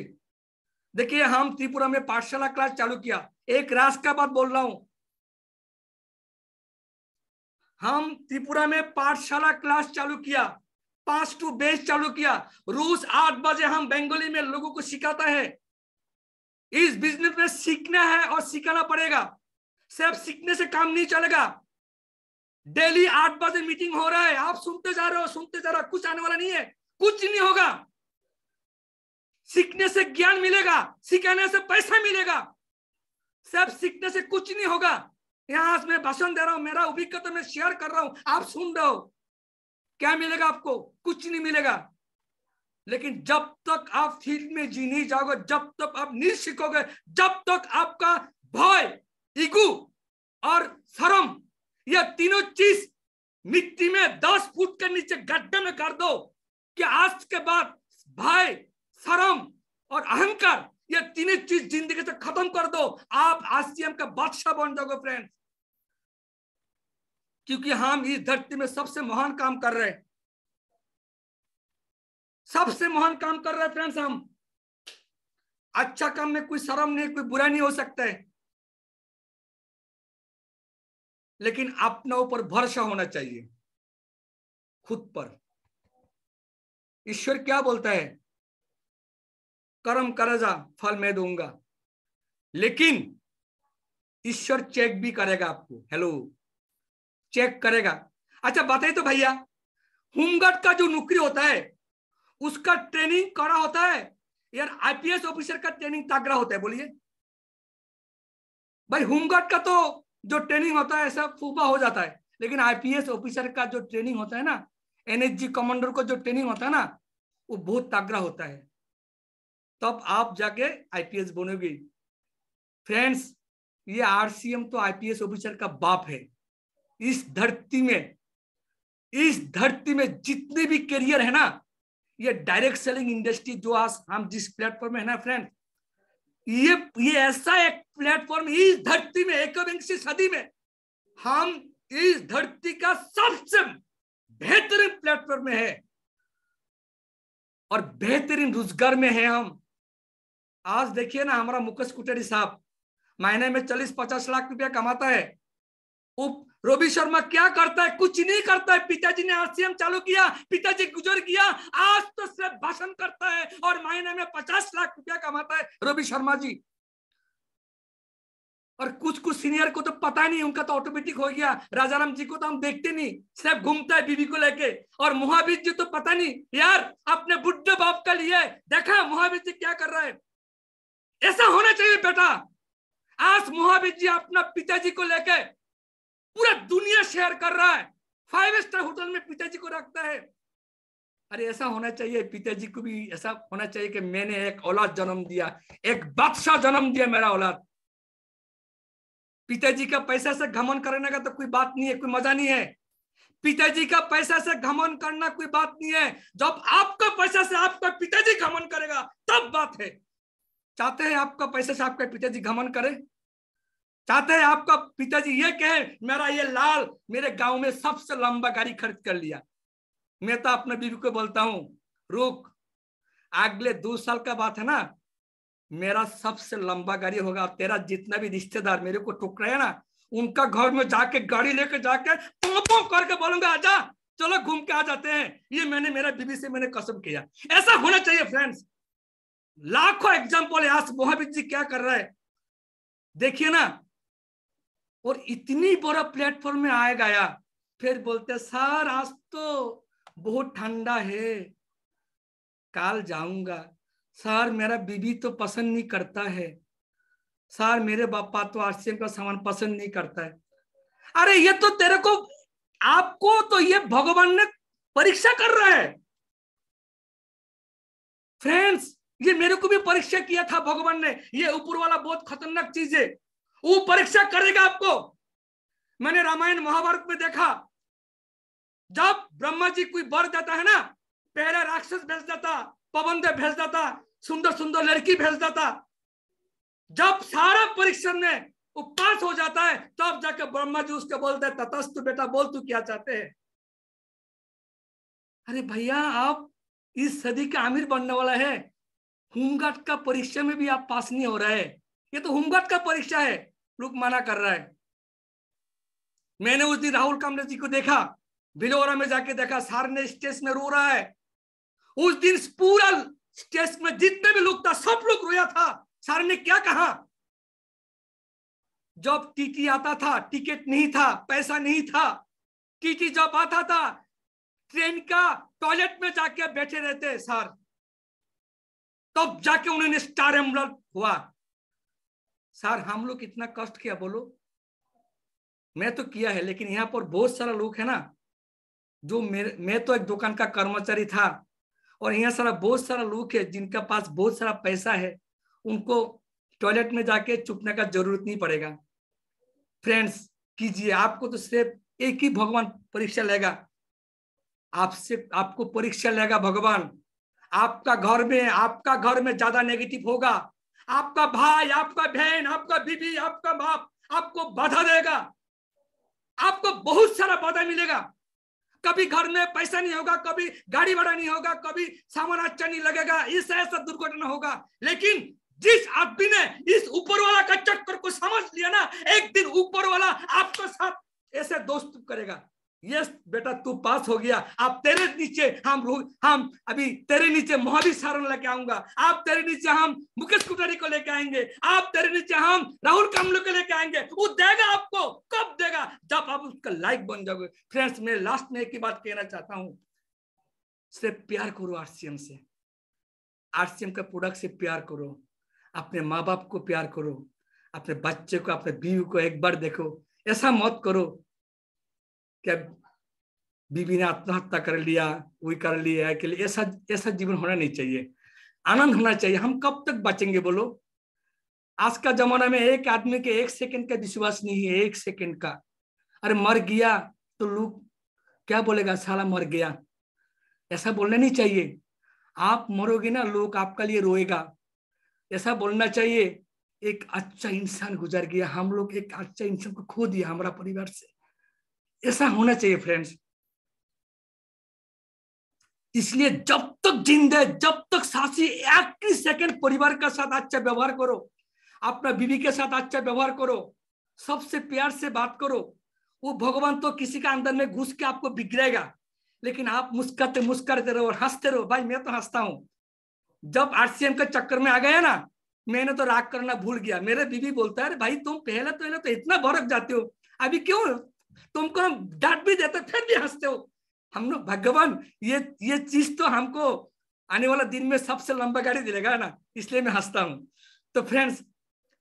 देखिए हम त्रिपुरा में पाठशाला क्लास चालू किया, एक राष्ट्र का बात बोल रहा हूं, हम त्रिपुरा में पाठशाला क्लास चालू किया, 5 टू बेस चालू किया, रोज 8 बजे हम बंगाली में लोगों को सिखाता है। इस बिजनेस में सीखना है और सिखाना पड़ेगा, सिर्फ सीखने से काम नहीं चलेगा। डेली 8 बजे मीटिंग हो रहा है, आप सुनते जा रहे हो, सुनते जा रहे हो, कुछ आने वाला नहीं है, कुछ नहीं होगा। सीखने से ज्ञान मिलेगा, सिखाने से पैसा मिलेगा, सिर्फ सीखने से कुछ नहीं होगा। यहां मैं भाषण दे रहा हूं, मेरा अभिज्ञता मैं शेयर कर रहा हूं, आप सुन रहे हो, क्या मिलेगा आपको, कुछ नहीं मिलेगा। लेकिन जब तक आप फील्ड में जी नहीं जाओगे, जब तक आप नहीं सीखोगे, जब तक आपका भय, ईगो और शर्म, यह तीनों चीज मिट्टी में 10 फुट के नीचे गड्ढे में कर दो कि आज के बाद भय, शर्म और अहंकार, ये तीनों चीज जिंदगी से खत्म कर दो, आप आरसीएम का बादशाह बन जाओगे फ्रेंड्स। क्योंकि हम इस धरती में सबसे महान काम कर रहे हैं, सबसे महान काम कर रहे हैं फ्रेंड्स। हम अच्छा काम में कोई शर्म नहीं, कोई बुरा नहीं हो सकता है, लेकिन अपना ऊपर भरोसा होना चाहिए, खुद पर। ईश्वर क्या बोलता है, कर्म कर जा फल मैं दूंगा, लेकिन ईश्वर चेक भी करेगा आपको। हेलो, चेक करेगा। अच्छा बताइए तो भैया, होमगार्ड का जो नौकरी होता है उसका ट्रेनिंग कड़ा होता है यार, आईपीएस ऑफिसर का ट्रेनिंग तगड़ा होता है, बोलिए भाई। होमगार्ड का तो जो ट्रेनिंग होता है सब फूफा हो जाता है, लेकिन आईपीएस ऑफिसर का जो ट्रेनिंग होता है ना, एनएसजी कमांडर को जो ट्रेनिंग होता है ना, वो बहुत तगड़ा होता है, तब आप जाके आईपीएस बनोगे। फ्रेंड्स, ये आरसीएम तो आईपीएस ऑफिसर का बाप है। इस धरती में जितने भी करियर है ना, ये डायरेक्ट सेलिंग इंडस्ट्री जो आज हम जिस प्लेटफॉर्म में है ना फ्रेंड, ये ऐसा एक प्लेटफॉर्म इस धरती में 21वीं सदी में हम इस धरती का सबसे बेहतरीन प्लेटफॉर्म में है और बेहतरीन रोजगार में है हम। आज देखिए ना, हमारा मुकेश कुटेरी साहब महीने में 40-50 लाख रुपया कमाता है। रवि शर्मा क्या करता है, कुछ नहीं करता है। पिताजी ने आरसीएम चालू किया, पिताजी गुजर गया, आज तो सिर्फ भाषण करता है और महीने में 50 लाख रुपया कमाता है रवि शर्मा जी। और कुछ सीनियर को तो पता नहीं, उनका तो ऑटोमेटिक हो गया। राजाराम जी को तो हम देखते नहीं, सिर्फ घूमता है बीवी को लेके। और मोहाबीर जी तो पता नहीं यार, अपने बुढ़े बाप का लिए देखा मोहाबीर जी क्या कर रहा है। ऐसा होना चाहिए बेटा। आज मोहाबीर जी अपना पिताजी को लेके पूरा दुनिया शेयर कर रहा है, 5 स्टार होटल में पिताजी को रखता है। अरे ऐसा होना चाहिए, पिताजी को भी ऐसा होना चाहिए कि मैंने एक औलाद जन्म दिया, एक बादशाह जन्म दिया मेरा औलाद। पिताजी का पैसा से घमंड करने का तो कोई बात नहीं है, कोई मजा नहीं है। पिताजी का पैसा से घमंड करना कोई बात नहीं है, जब आपका पैसा से आपका पिताजी घमंड करेगा तब बात है। चाहते हैं आपका पैसा से आपका पिताजी घमंड करे? चाहते हैं आपका पिताजी ये कहे मेरा ये लाल मेरे गांव में सबसे लंबा गाड़ी खरीद कर लिया? मैं तो अपने बीवी को बोलता हूं, रुक, अगले 2 साल का बात है ना, मेरा सबसे लंबा गाड़ी होगा। तेरा जितना भी रिश्तेदार मेरे को ठुक रहे हैं ना, उनका घर में जाके गाड़ी लेके जाके पों करके बोलूंगा आजा, चलो घूम के आ जाते हैं। ये मैंने मेरा बीवी से मैंने कसम किया। ऐसा होना चाहिए फ्रेंड्स। लाखों एग्जाम्पल है। आज मोहाबीर जी क्या कर रहा है देखिए ना। और इतनी बड़ा प्लेटफॉर्म में आएगा यार, फिर बोलते सर आज तो बहुत ठंडा है, कल जाऊंगा। सर मेरा बीबी तो पसंद नहीं करता है, सर मेरे पापा तो आरसीएम का सामान पसंद नहीं करता है। अरे ये तो तेरे को, आपको तो ये भगवान ने परीक्षा कर रहा है फ्रेंड्स। ये मेरे को भी परीक्षा किया था भगवान ने। ये ऊपर वाला बहुत खतरनाक चीज है, वो परीक्षा करेगा आपको। मैंने रामायण महाभारत में देखा, जब ब्रह्मा जी कोई वर देता है ना, पहले राक्षस भेज देता, पवन देव भेज देता, सुंदर सुंदर लड़की भेज देता। जब सारा परीक्षा में वो पास हो जाता है, तब जाके ब्रह्मा जी उसके बोलते हैं ततस्तु बेटा बोल तू क्या चाहते हैं। अरे भैया आप इस सदी का आमिर बनने वाला है, होमगार्ड का परीक्षा में भी आप पास नहीं हो रहा है। ये तो होमगार्ड का परीक्षा है, लोग मना कर रहा है। मैंने उस दिन राहुल कामले जी को देखा, भिलोरा में जाके देखा, सामने स्टेज में रो रहा है। उस दिन पूरा स्टेज में जितने भी लोग था सब लोग रोया था। सर ने क्या कहा, जब टीटी आता था टिकट नहीं था, पैसा नहीं था, टीटी जब आता था ट्रेन का टॉयलेट में जाके बैठे रहते सर, तब जाके उन्होंने स्टार एम्बलम हुआ। सर हम लोग इतना कष्ट किया बोलो, मैं तो किया है, लेकिन यहाँ पर बहुत सारा लोग है ना, जो मैं तो एक दुकान का कर्मचारी था, और यहाँ सारा बहुत सारा लोग है जिनका पास बहुत सारा पैसा है, उनको टॉयलेट में जाके चुपने का जरूरत नहीं पड़ेगा। फ्रेंड्स कीजिए, आपको तो सिर्फ एक ही भगवान परीक्षा लेगा, आपसे आपको परीक्षा लेगा भगवान। आपका घर में ज्यादा नेगेटिव होगा, आपका भाई, आपका बहन, आपका बीवी, आपका बाप आपको बाधा देगा, आपको बहुत सारा बाधा मिलेगा। कभी घर में पैसा नहीं होगा, कभी गाड़ी भाड़ा नहीं होगा, कभी सामान अच्छा नहीं लगेगा, इस ऐसा दुर्घटना होगा। लेकिन जिस आदमी ने इस ऊपर वाला का चक्कर को समझ लिया ना, एक दिन ऊपर वाला आपके साथ ऐसे दोस्त करेगा। यस बेटा तू पास हो गया, आप तेरे नीचे हम अभी तेरे नीचे महावीर सारण लेके आऊंगा, आप तेरे नीचे हम मुकेश कुटारी को लेके आएंगे, आप तेरे नीचे हम राहुल कामले को लेके आएंगे। वो देगा आपको, कब देगा, जब आप उसका लाइक बन जाओगे। फ्रेंड्स मैं लास्ट में एक ही बात कहना चाहता हूं, सिर्फ प्यार करो आरसीएम से, आरसीएम के प्रोडक्ट से प्यार करो, अपने माँ बाप को प्यार करो, अपने बच्चे को, अपने बीवी को एक बार देखो। ऐसा मत करो क्या बीवी ने आत्महत्या कर लिया, वही कर लिया के लिए, ऐसा जीवन होना नहीं चाहिए। आनंद होना चाहिए। हम कब तक बचेंगे बोलो? आज का जमाना में एक आदमी के 1 सेकंड का विश्वास नहीं है, 1 सेकंड का। अरे मर गया तो लोग क्या बोलेगा, साला मर गया, ऐसा बोलना नहीं चाहिए। आप मरोगे ना, लोग आपका लिए रोएगा, ऐसा बोलना चाहिए एक अच्छा इंसान गुजर गया, हम लोग एक अच्छा इंसान को खो दिया हमारा परिवार से, ऐसा होना चाहिए फ्रेंड्स। इसलिए जब तक जिंदा है, जब तक सांसी, एक ही सेकंड परिवार के साथ अच्छा व्यवहार करो, अपना बीवी के साथ अच्छा व्यवहार करो, सबसे प्यार से बात करो। वो भगवान तो किसी का अंदर में घुस के आपको बिगड़ेगा, लेकिन आप मुस्कुराते रहो और हंसते रहो। भाई मैं तो हंसता हूं, जब आरसीएम के चक्कर में आ गया ना, मैंने तो राग करना भूल गया। मेरे बीवी बोलता है, अरे भाई तुम पहले तो इतना भड़क जाते हो, अभी क्यों? तुमको हम डांट भी देते फिर भी हंसते हो। हम लोग भगवान ये चीज तो हमको आने वाला दिन में सबसे लंबा गाड़ी दिलेगा ना, इसलिए मैं हंसता हूं। तो फ्रेंड्स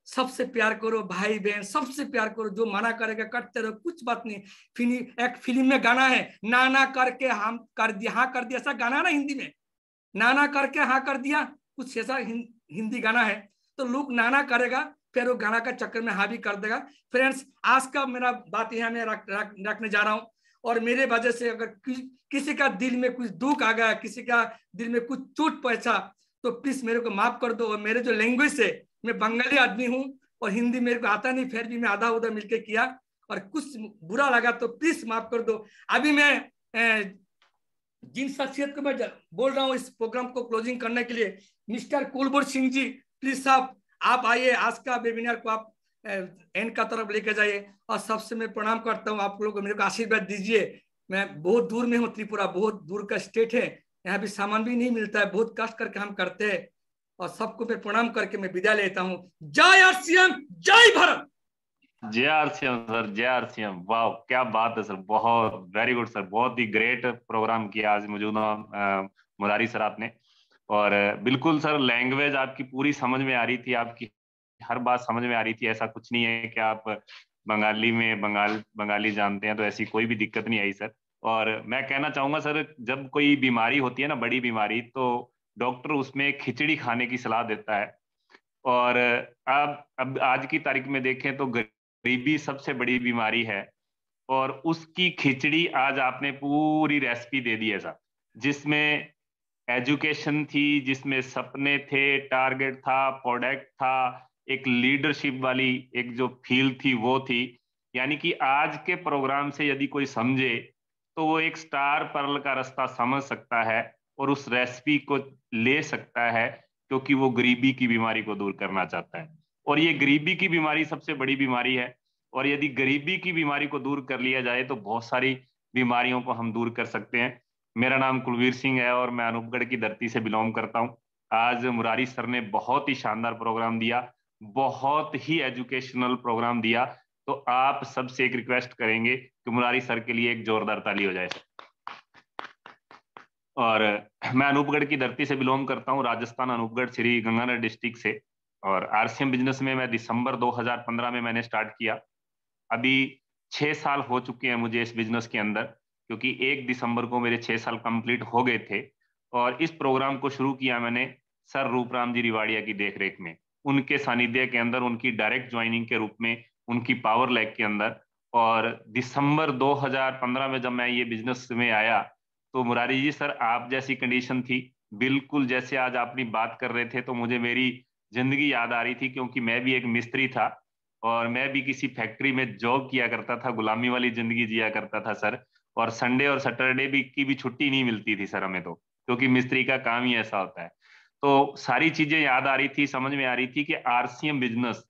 सबसे प्यार करो, भाई बहन सबसे प्यार करो। जो मना करेगा करते रहो, कुछ बात नहीं। एक फिल्म में गाना है, नाना करके हम कर दिया, हाँ कर दिया, ऐसा गाना ना हिंदी में, नाना करके हाँ कर दिया, कुछ ऐसा हिंदी गाना है। तो लोग नाना करेगा, फिर वो गाना का चक्कर में हाँ भी कर देगा। फ्रेंड्स आज का मेरा बात यहाँ मैं रखने जा रहा हूँ, और मेरे वजह से अगर किसी का दिल में कुछ दुख आ गया, किसी का दिल में कुछ चोट पहुंचा, तो प्लीज मेरे को माफ कर दो। और मेरे जो लैंग्वेज है, मैं बंगाली आदमी हूँ और हिंदी मेरे को आता नहीं, फिर भी मैं आधा उधर मिलकर किया, और कुछ बुरा लगा तो प्लीज माफ कर दो। अभी मैं जिन शख्सियत को मैं बोल रहा हूँ इस प्रोग्राम को क्लोजिंग करने के लिए, मिस्टर कुलबोर सिंह जी, प्लीज साहब आप आइए, आज का वेबिनार को आप एंड का तरफ लेके जाइए। और सबसे मैं प्रणाम करता हूँ, आप लोग मेरे को आशीर्वाद दीजिए। मैं बहुत दूर में हूँ, त्रिपुरा बहुत दूर का स्टेट है, यहाँ भी सामान भी नहीं मिलता है, बहुत कष्ट करके हम करते हैं। और सबको मैं प्रणाम करके मैं विदा लेता हूँ। जय आरसीएम, जय भारत।
जय आरसीएम सर, जय आरसीएम। वाह क्या बात है सर, बहुत वेरी गुड सर, बहुत ही ग्रेट प्रोग्राम किया आज मौजूदा मुरारी सर आपने। और बिल्कुल सर, लैंग्वेज आपकी पूरी समझ में आ रही थी, आपकी हर बात समझ में आ रही थी। ऐसा कुछ नहीं है कि आप बंगाली में बंगाली जानते हैं, तो ऐसी कोई भी दिक्कत नहीं आई सर। और मैं कहना चाहूंगा सर, जब कोई बीमारी होती है ना, बड़ी बीमारी, तो डॉक्टर उसमें खिचड़ी खाने की सलाह देता है। और अब आज की तारीख में देखें तो गरीबी सबसे बड़ी बीमारी है। और उसकी खिचड़ी आज आपने पूरी रेसिपी दे दी है सर, जिसमें एजुकेशन थी, जिसमें सपने थे, टारगेट था, प्रोडक्ट था, एक लीडरशिप वाली एक जो फील थी वो थी। यानी कि आज के प्रोग्राम से यदि कोई समझे तो वो एक स्टार पर्ल का रास्ता समझ सकता है और उस रेसिपी को ले सकता है, क्योंकि वो गरीबी की बीमारी को दूर करना चाहता है। और ये गरीबी की बीमारी सबसे बड़ी बीमारी है। और यदि गरीबी की बीमारी को दूर कर लिया जाए तो बहुत सारी बीमारियों को हम दूर कर सकते हैं। मेरा नाम कुलवीर सिंह है और मैं अनूपगढ़ की धरती से बिलोंग करता हूँ। आज मुरारी सर ने बहुत ही शानदार प्रोग्राम दिया, बहुत ही एजुकेशनल प्रोग्राम दिया। तो आप सबसे एक रिक्वेस्ट करेंगे कि मुरारी सर के लिए एक जोरदार ताली हो जाए। और मैं अनूपगढ़ की धरती से बिलोंग करता हूँ, राजस्थान, अनूपगढ़, श्री गंगानगर डिस्ट्रिक्ट से। और आरसीएम बिजनेस में मैं दिसंबर 2015 में मैंने स्टार्ट किया। अभी 6 साल हो चुके हैं मुझे इस बिजनेस के अंदर, क्योंकि 1 दिसंबर को मेरे 6 साल कंप्लीट हो गए थे। और इस प्रोग्राम को शुरू किया मैंने सर रूपराम जी रिवाड़िया की देखरेख में, उनके सानिध्य के अंदर, उनकी डायरेक्ट ज्वाइनिंग के रूप में, उनकी पावर लैग के अंदर। और दिसंबर 2015 में जब मैं ये बिजनेस में आया, तो मुरारी जी सर, आप जैसी कंडीशन थी, बिल्कुल जैसे आज अपनी बात कर रहे थे, तो मुझे मेरी जिंदगी याद आ रही थी, क्योंकि मैं भी एक मिस्त्री था और मैं भी किसी फैक्ट्री में जॉब किया करता था, गुलामी वाली जिंदगी जिया करता था सर। और संडे और सैटरडे भी की भी छुट्टी नहीं मिलती थी सर हमें तो, क्योंकि मिस्त्री का काम ही ऐसा होता है। तो सारी चीजें याद आ रही थी, समझ में आ रही थी कि आरसीएम बिजनेस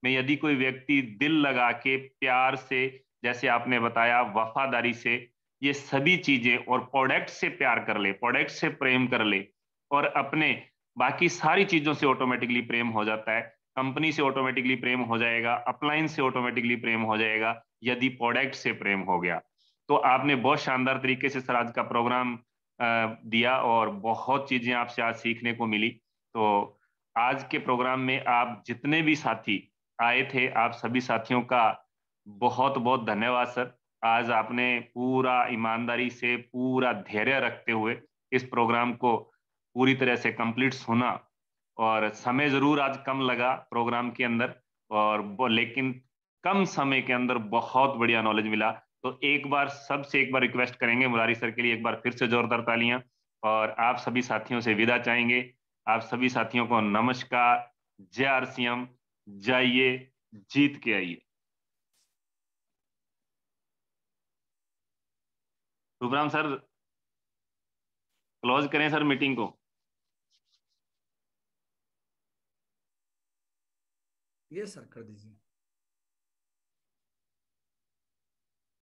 में यदि कोई व्यक्ति दिल लगा के, प्यार से, जैसे आपने बताया, वफादारी से, ये सभी चीजें, और प्रोडक्ट से प्यार कर ले, प्रोडक्ट से प्रेम कर ले, और अपने बाकी सारी चीजों से ऑटोमेटिकली प्रेम हो जाता है। कंपनी से ऑटोमेटिकली प्रेम हो जाएगा, अप्लायंस से ऑटोमेटिकली प्रेम हो जाएगा, यदि प्रोडक्ट से प्रेम हो गया। तो आपने बहुत शानदार तरीके से सर आज का प्रोग्राम दिया और बहुत चीजें आपसे आज सीखने को मिली। तो आज के प्रोग्राम में आप जितने भी साथी आए थे, आप सभी साथियों का बहुत बहुत धन्यवाद सर। आज आपने पूरा ईमानदारी से, पूरा धैर्य रखते हुए इस प्रोग्राम को पूरी तरह से कंप्लीट सुना। और समय जरूर आज कम लगा प्रोग्राम के अंदर, लेकिन कम समय के अंदर बहुत बढ़िया नॉलेज मिला। तो एक बार सबसे एक बार रिक्वेस्ट करेंगे मुरारी सर के लिए, एक बार फिर से जोरदार तालियां। और आप सभी साथियों से विदा चाहेंगे। आप सभी साथियों को नमस्कार, जय आरसीएम, जाइए जीत के आइए। रूपराम सर, क्लोज करें सर मीटिंग को।
ये सर कर दीजिए।